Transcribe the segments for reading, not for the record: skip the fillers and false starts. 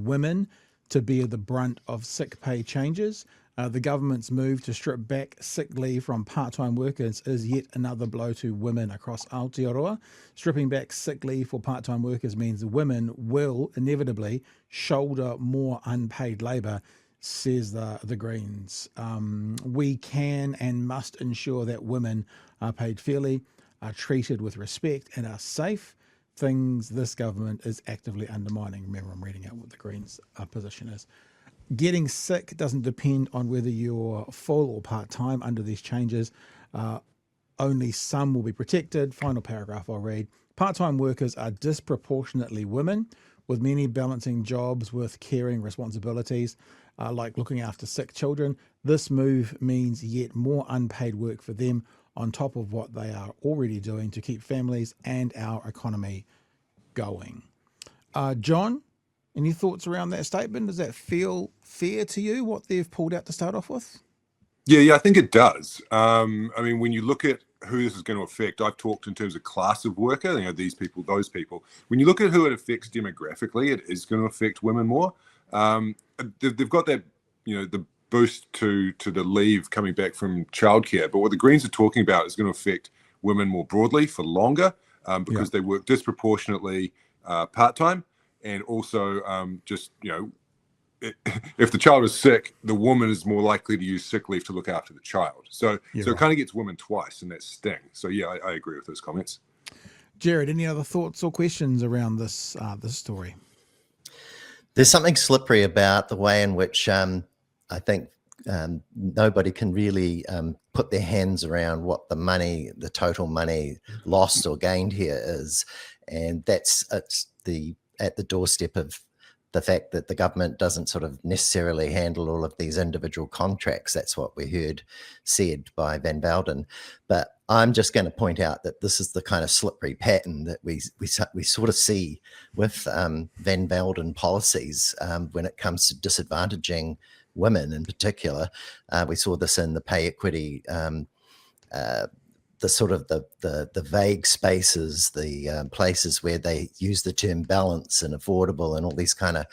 women to bear the brunt of sick pay changes. The government's move to strip back sick leave from part-time workers is yet another blow to women across Aotearoa. Stripping back sick leave for part-time workers means women will inevitably shoulder more unpaid labour, says the Greens. We can and must ensure that women are paid fairly, are treated with respect, and are safe. Things this government is actively undermining. Remember, I'm reading out what the Greens' position is. Getting sick doesn't depend on whether you're full or part-time under these changes. Only some will be protected. Final paragraph I'll read. Part-time workers are disproportionately women, with many balancing jobs with caring responsibilities, like looking after sick children. This move means yet more unpaid work for them on top of what they are already doing to keep families and our economy going. John, any thoughts around that statement? Does that feel fair to you, what they've pulled out to start off with? Yeah, I think it does. I mean, when you look at who this is going to affect, I've talked in terms of class of worker, these people, those people. When you look at who it affects demographically, it is going to affect women more. They've got that, the boost to the leave coming back from childcare. But what the Greens are talking about is going to affect women more broadly for longer because they work disproportionately part-time. And also if the child is sick, the woman is more likely to use sick leave to look after the child. So it kind of gets women twice in that sting. So yeah, I agree with those comments. Jared, any other thoughts or questions around this story? There's something slippery about the way in which I think nobody can really put their hands around what the total money lost or gained here is. And it's at the doorstep of the fact that the government doesn't sort of necessarily handle all of these individual contracts. That's what we heard said by Van Velden. But I'm just going to point out that this is the kind of slippery pattern that we sort of see with Van Velden policies when it comes to disadvantaging women in particular. We saw this in the pay equity, the sort of the vague spaces, the places where they use the term balance and affordable and all these kind of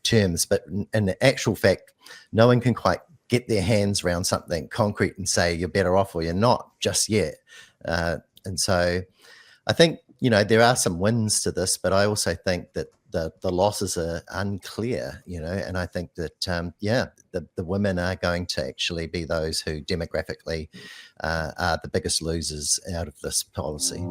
terms. But in the actual fact, no one can quite get their hands around something concrete and say you're better off or you're not just yet. And so I think, there are some wins to this, but I also think that the losses are unclear, and I think that, the women are going to actually be those who demographically are the biggest losers out of this policy.